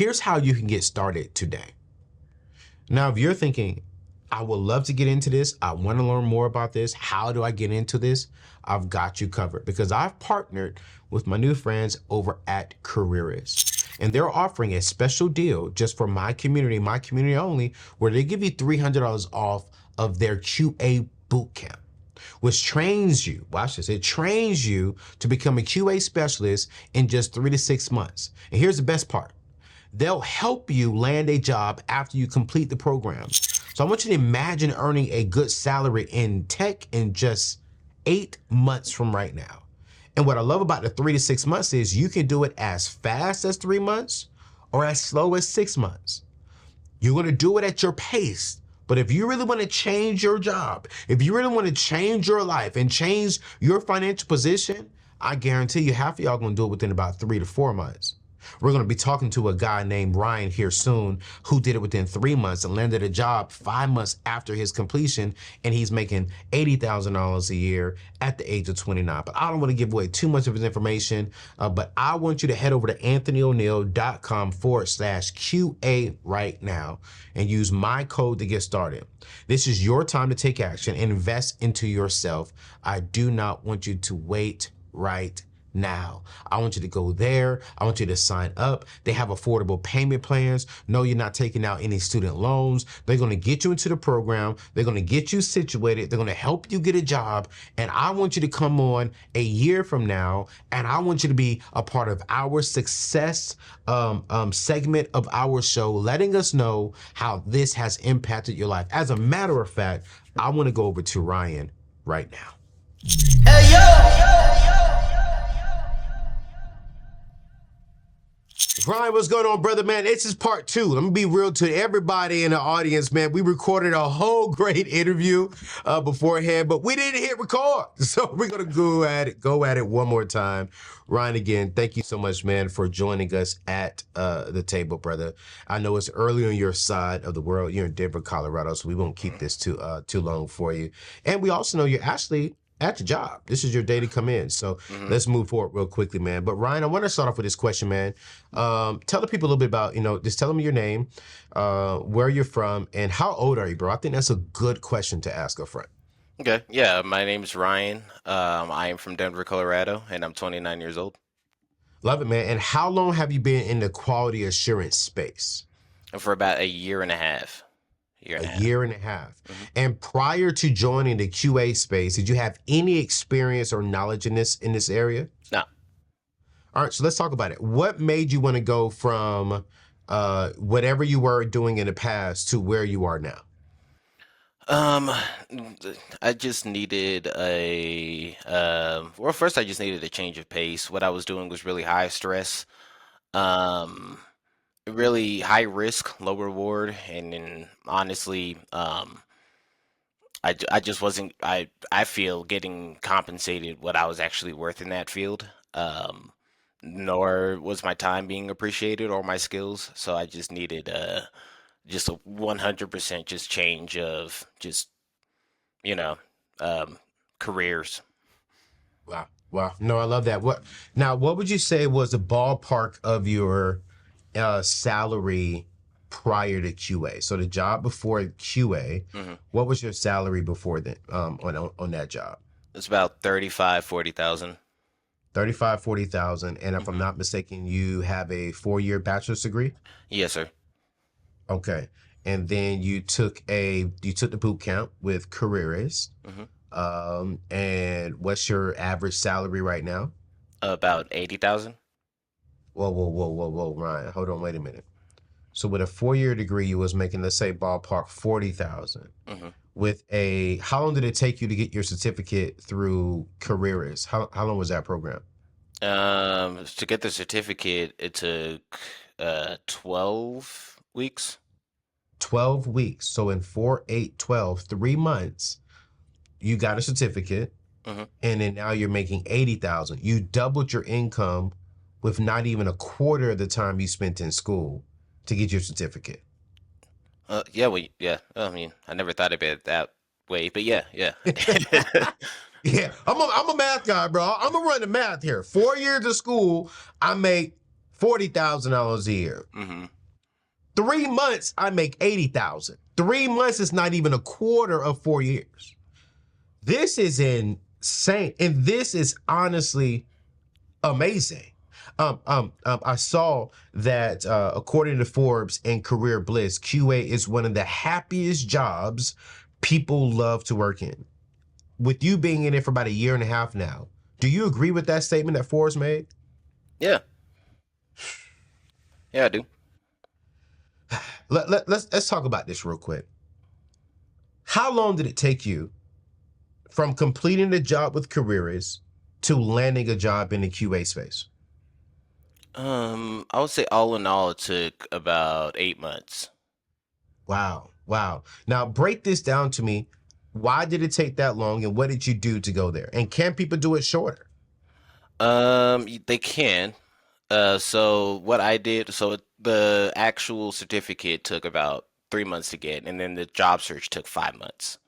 here's how you can get started today. Now, if you're thinking, I would love to get into this, I want to learn more about this, how do I get into this? I've got you covered because I've partnered with my new friends over at Careerist. And they're offering a special deal just for my community only, where they give you $300 off of their QA bootcamp, which trains you, watch this, it trains you to become a QA specialist in just 3 to 6 months. And here's the best part. They'll help you land a job after you complete the program. So I want you to imagine earning a good salary in tech in just 8 months from right now. And what I love about the 3 to 6 months is you can do it as fast as 3 months or as slow as 6 months. You're gonna do it at your pace. But if you really wanna change your job, if you really wanna change your life and change your financial position, I guarantee you half of y'all gonna do it within about 3 to 4 months. We're going to be talking to a guy named Ryan here soon who did it within 3 months and landed a job 5 months after his completion, and he's making $80,000 a year at the age of 29. But I don't want to give away too much of his information, but I want you to head over to anthonyoneal.com/QA right now and use my code to get started. This is your time to take action and invest into yourself. I do not want you to wait right now. I want you to go there. I want you to sign up. They have affordable payment plans. No, you're not taking out any student loans. They're going to get you into the program. They're going to get you situated. They're going to help you get a job. And I want you to come on a year from now, and I want you to be a part of our success segment of our show, letting us know how this has impacted your life. As a matter of fact, I want to go over to Ryan right now. Hey, yo! Ryan, what's going on, brother, man? This is part 2. Let me be real to everybody in the audience, man. We recorded a whole great interview beforehand, but we didn't hit record. So we're going to go at it one more time. Ryan, again, thank you so much, man, for joining us at the table, brother. I know it's early on your side of the world. You're in Denver, Colorado, so we won't keep this too long for you. And we also know you're actually at your job. This is your day to come in. So let's move forward real quickly, man. But Ryan, I want to start off with this question, man. Tell the people a little bit about, just tell them your name, where you're from, and how old are you, bro? I think that's a good question to ask up front. Okay, yeah, my name is Ryan. I am from Denver, Colorado, and I'm 29 years old. Love it, man. And how long have you been in the quality assurance space? For about a year and a half. Year and a half. And prior to joining the QA space, did you have any experience or knowledge in this area? No. All right, so let's talk about it. What made you want to go from whatever you were doing in the past to where you are now? I just needed first I just needed a change of pace. What I was doing was really high stress. Um, Really high risk, low reward, and then honestly, I just wasn't. I feel getting compensated what I was actually worth in that field. Nor was my time being appreciated or my skills. So I just needed just a 100% just change of just you know careers. Wow. Wow. No, I love that. What would you say was the ballpark of your salary prior to QA? So the job before QA, what was your salary before that on that job? It's about 40,000. 40,000. And if I'm not mistaken, you have a 4-year bachelor's degree? Yes, sir. Okay. And then you took the boot camp with Careerist. And what's your average salary right now? About 80,000. Whoa, Ryan. Hold on, wait a minute. So with a 4-year degree, you was making, let's say, ballpark 40,000. With how long did it take you to get your certificate through Careerist? How long was that program? To get the certificate, it took 12 weeks. 12 weeks. So in 4, 8, 12, 3 months, you got a certificate, and then now you're making 80,000. You doubled your income with not even a quarter of the time you spent in school to get your certificate. Yeah. I mean, I never thought of it that way, but yeah. Yeah, I'm a math guy, bro. I'm gonna run the math here. 4 years of school, I make $40,000 a year. Hmm. 3 months, I make 80,000. 3 months is not even a quarter of 4 years. This is insane. And this is honestly amazing. I saw that according to Forbes and Career Bliss, QA is one of the happiest jobs people love to work in. With you being in it for about a year and a half now, do you agree with that statement that Forbes made? Yeah, yeah, I do. Let's talk about this real quick. How long did it take you from completing the job with Careeris to landing a job in the QA space? I would say all in all, it took about 8 months. Wow. Wow. Now break this down to me. Why did it take that long and what did you do to go there? And can people do it shorter? They can. So what I did, so the actual certificate took about 3 months to get, and then the job search took 5 months.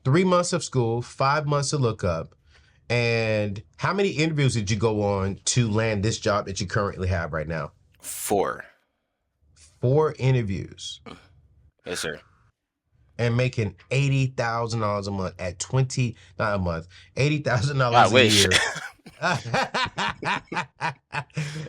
3 months of school, 5 months to look up. And how many interviews did you go on to land this job that you currently have right now? 4. 4 interviews Yes, sir. and making $80,000 a month at 20, not a month, $80,000 I a wish. year.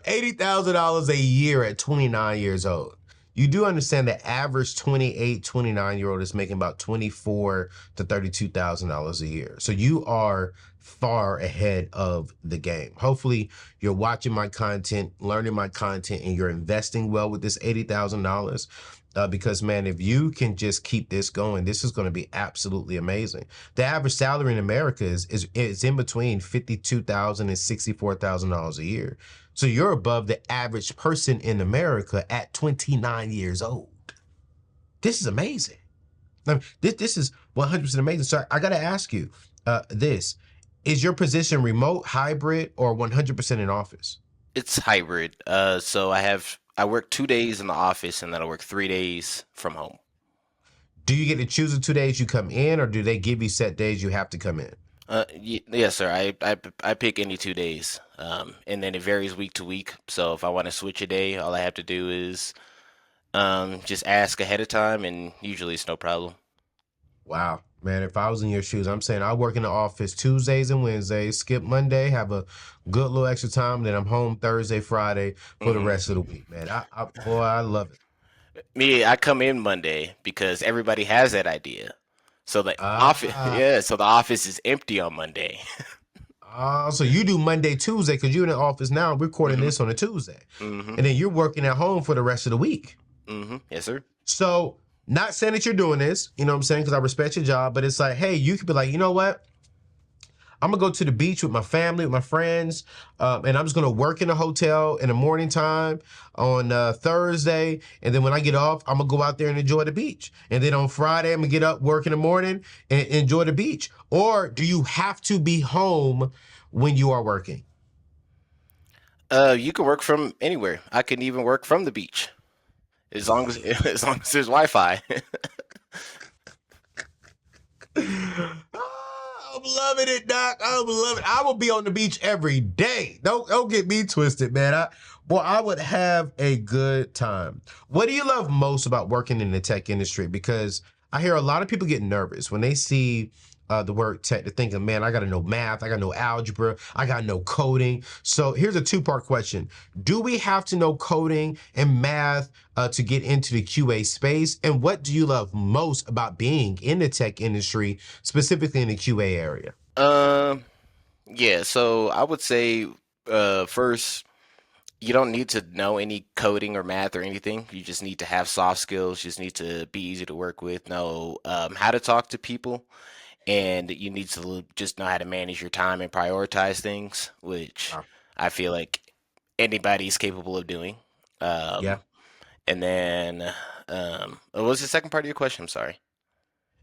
$80,000 a year at 29 years old. You do understand the average 28, 29-year-old is making about 24 to $32,000 a year. So you are far ahead of the game. Hopefully you're watching my content, learning my content, and you're investing well with this $80,000. Because man, if you can just keep this going, this is going to be absolutely amazing. The average salary in America is in between $52,000 and $64,000 a year. So you're above the average person in America at 29 years old. This is amazing. I mean, this is 100% amazing. So I got to ask you, this is your position remote, hybrid, or 100% in office? It's hybrid. So I work 2 days in the office, and then I work 3 days from home. Do you get to choose the 2 days you come in, or do they give you set days you have to come in? Yes, sir. I pick any 2 days, and then it varies week to week. So if I want to switch a day, all I have to do is just ask ahead of time, and usually it's no problem. Wow, man, if I was in your shoes, I'm saying I work in the office Tuesdays and Wednesdays, skip Monday, have a good little extra time, then I'm home Thursday, Friday for the Hmm. rest of the week, man. Boy, I love it. Me, I come in Monday because everybody has that idea. So the office, Ah, yeah, so the office is empty on Monday. so you do Monday, Tuesday, because you're in the office now. We're recording Hmm. this on a Tuesday, Hmm. and then you're working at home for the rest of the week. Hmm. Yes, sir. So, not saying that you're doing this, you know what I'm saying, because I respect your job, but it's like, hey, you could be like, you know what? I'm gonna go to the beach with my family, with my friends, and I'm just gonna work in a hotel in the morning time on Thursday, and then when I get off, I'm gonna go out there and enjoy the beach. And then on Friday, I'm gonna get up, work in the morning, and enjoy the beach. Or do you have to be home when you are working? You can work from anywhere. I can even work from the beach as long as as long as there's Wi-Fi. I'm loving it, Doc. I'm loving it. I will be on the beach every day. Don't get me twisted, man. I would have a good time. What do you love most about working in the tech industry? Because I hear a lot of people get nervous when they see the word tech. They're thinking, man, I got to know math. I got to know algebra. I got to know coding. So here's a two-part question. Do we have to know coding and math to get into the QA space? And what do you love most about being in the tech industry, specifically in the QA area? um, yeah. So I would say, first, you don't need to know any coding or math or anything. You just need to have soft skills. You just need to be easy to work with. Know how to talk to people, and you need to just know how to manage your time and prioritize things, which Wow. I feel like anybody's capable of doing. Yeah. Um, and then, what was the second part of your question? I'm sorry.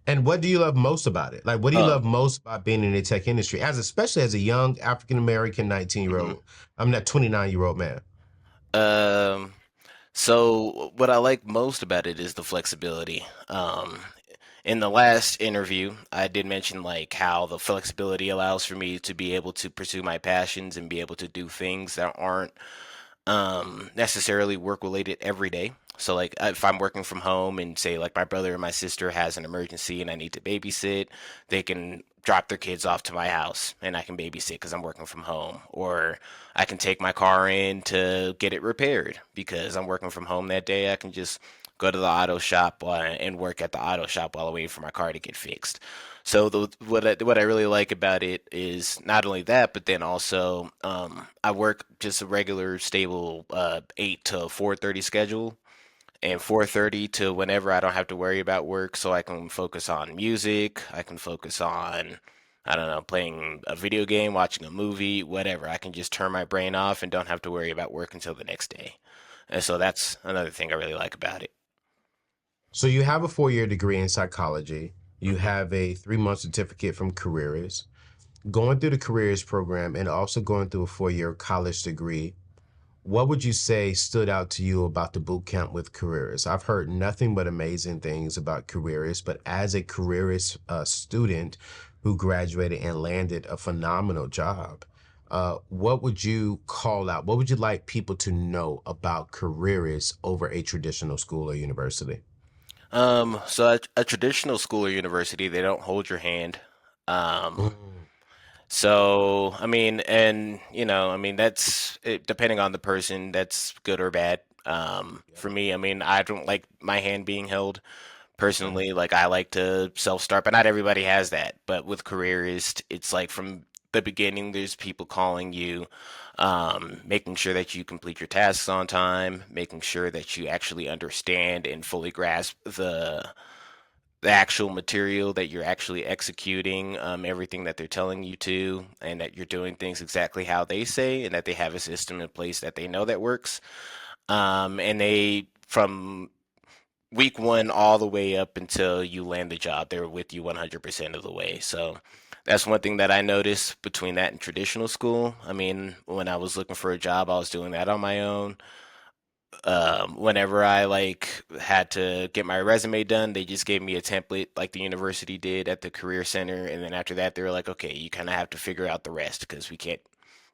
And what do you love most about it? Like, what do you Oh, love most about being in the tech industry, as especially as a young African American 19-year mhm. old? I'm that 29-year-old man. Um, so what I like most about it is the flexibility. In the last interview, I did mention like how the flexibility allows for me to be able to pursue my passions and be able to do things that aren't necessarily work related every day. So like if I'm working from home and say like my brother or my sister has an emergency and I need to babysit, they can drop their kids off to my house and I can babysit because I'm working from home. Or I can take my car in to get it repaired because I'm working from home that day. I can just go to the auto shop and work at the auto shop while I wait for my car to get fixed. So what I really like about it is not only that, but then also I work just a regular stable 8 to 4:30 schedule, and 4:30 to whenever I don't have to worry about work, so I can focus on music. I can focus on I don't know, playing a video game, watching a movie, whatever. I can just turn my brain off and don't have to worry about work until the next day. And so that's another thing I really like about it. So you have a 4-year degree in psychology. You hmm have a 3-month certificate from Careers. Going through the Careers program and also going through a 4-year college degree, what would you say stood out to you about the boot camp with Careers? I've heard nothing but amazing things about Careers, but as a Careers student who graduated and landed a phenomenal job, what would you call out? What would you like people to know about Careers over a traditional school or university? so a traditional school or university, they don't hold your hand. Um, Mm, So, I mean, and I mean, that's it, depending on the person, that's good or bad. yep. For me, I mean, I don't like my hand being held Right. personally. Like, I like to self-start, but not everybody has that. But with careerist, it's like from the beginning, there's people calling you, making sure that you complete your tasks on time, making sure that you actually understand and fully grasp the actual material that you're actually executing, everything that they're telling you to, and that you're doing things exactly how they say, and that they have a system in place that they know that works. And they, from week one all the way up until you land the job, they're with you 100% of the way. So that's one thing that I noticed between that and traditional school. I mean, when I was looking for a job, I was doing that on my own. Whenever I like had to get my resume done, they just gave me a template like the university did at the career center, and then after that, they were like, "Okay, you kind of have to figure out the rest because we can't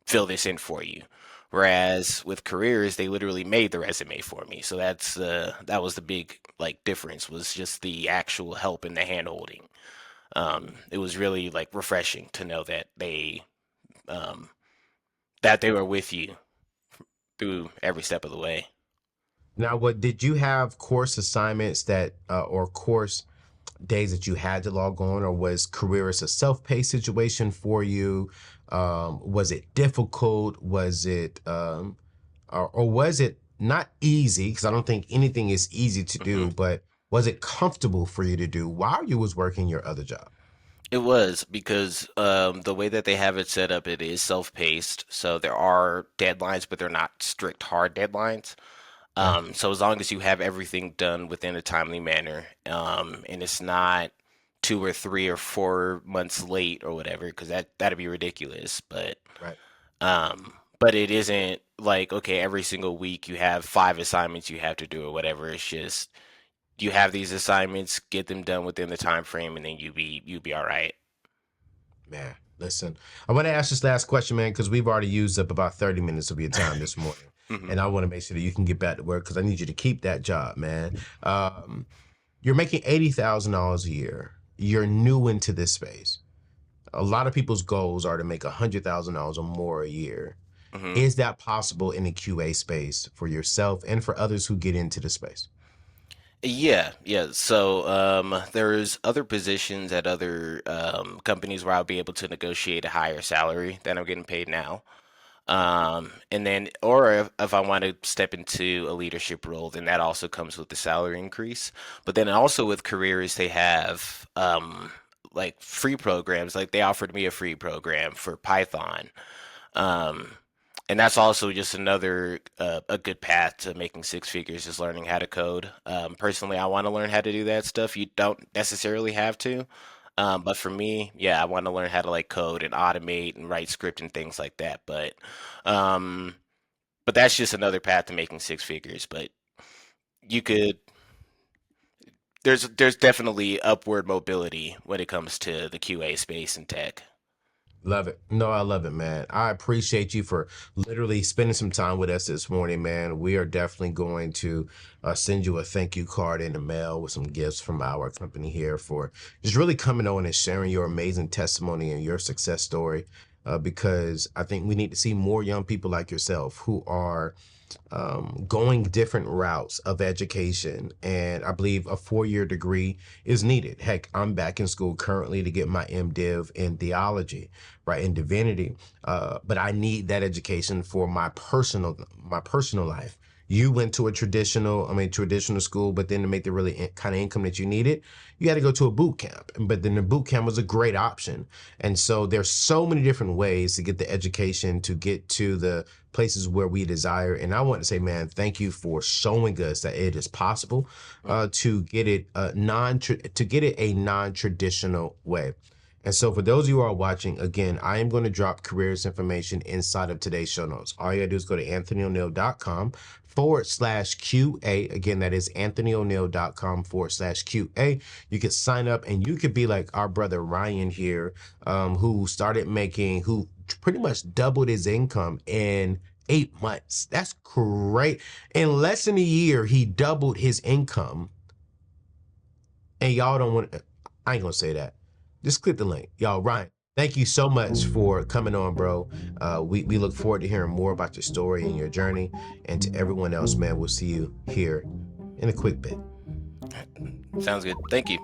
fill this in for you." Whereas with careers, they literally made the resume for me, so that was the big like difference was just the actual help and the hand holding. It was really like refreshing to know um, that they were with you through every step of the way. Now, what did you have course assignments that or course days that you had to log on, or was Careers a self-paced situation for you? Was it difficult? Was it or was it not easy? Because I don't think anything is easy to Mhm. do, but was it comfortable for you to do while you was working your other job? It was because the way that they have it set up, it is self-paced. So there are deadlines, but they're not strict hard deadlines. Okay. So as long as you have everything done within a timely manner, and it's not 2 or 3 or 4 months late or whatever, because that'd be ridiculous. Right. But it isn't like okay, every single week you have 5 assignments you have to do or whatever. It's just you have these assignments, get them done within the time frame, and then you be all right. Man, listen, I want to ask this last question, man, because we've already used up about 30 minutes of your time this morning. hmm And I want to make sure that you can get back to work because I need you to keep that job, man. You're making $80,000 a year. You're new into this space. A lot of people's goals are to make $100,000 or more a year. hmm Is that possible in the QA space for yourself and for others who get into the space? Yeah, yeah. So there's other positions at other companies where I'll be able to negotiate a higher salary than I'm getting paid now. And then, or if I want to step into a leadership role, then that also comes with the salary increase. But then also with careers, they have like free programs. Like they offered me a free program for Python. Um, and that's also just another a good path to making six figures is learning how to code. Personally, I want to learn how to do that stuff. You don't necessarily have to, but for me, yeah, I want to learn how to like code and automate and write script and things like that. Um, but that's just another path to making six figures. But you could there's definitely upward mobility when it comes to the QA space and tech. Love it. No, I love it, man. I appreciate you for literally spending some time with us this morning, man. We are definitely going to send you a thank you card in the mail with some gifts from our company here for just really coming on and sharing your amazing testimony and your success story. Because I think we need to see more young people like yourself who are going different routes of education. And I believe a 4-year degree is needed. Heck, I'm back in school currently to get my MDiv in theology, right, in divinity. But I need that education for my personal life. You went to a traditional school, but then to make the really kind of income that you needed, you had to go to a boot camp. But then the boot camp was a great option. And so there's so many different ways to get the education to get to the places where we desire. And I want to say, man, thank you for showing us that it is possible to get it a non-traditional way. And so for those of you who are watching, again, I am going to drop careers information inside of today's show notes. All you gotta do is go to anthonyoneal.com/QA. Again, that is anthonyoneal.com/QA. You could sign up and you could be like our brother Ryan here, who pretty much doubled his income in 8 months. That's great. In less than a year, he doubled his income. And y'all don't want, I ain't gonna say that. Just click the link. Y'all, Ryan, thank you so much for coming on, bro. We look forward to hearing more about your story and your journey. And to everyone else, man, we'll see you here in a quick bit. Sounds good. Thank you.